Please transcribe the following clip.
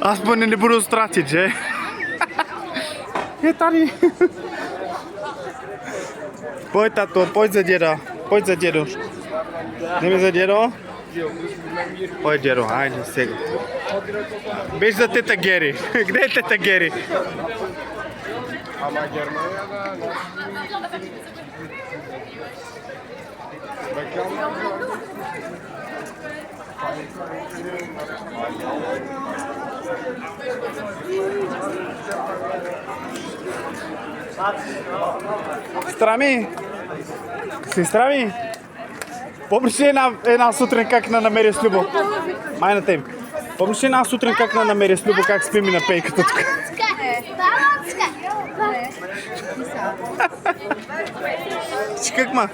Аз поне не буду страти, че? Тари. Poi tato, poi za djedo. Nemi za djedo? Poi djedo, ajde, сега. Беж за тета Гери. Где е тета Гери? Ама Германия Сестра ми, помниш ли една сутрин как на намери с Любо? Майната им. Помниш ли една сутрин как на намери с Любо, как спим и на пейката тук? Че как ма?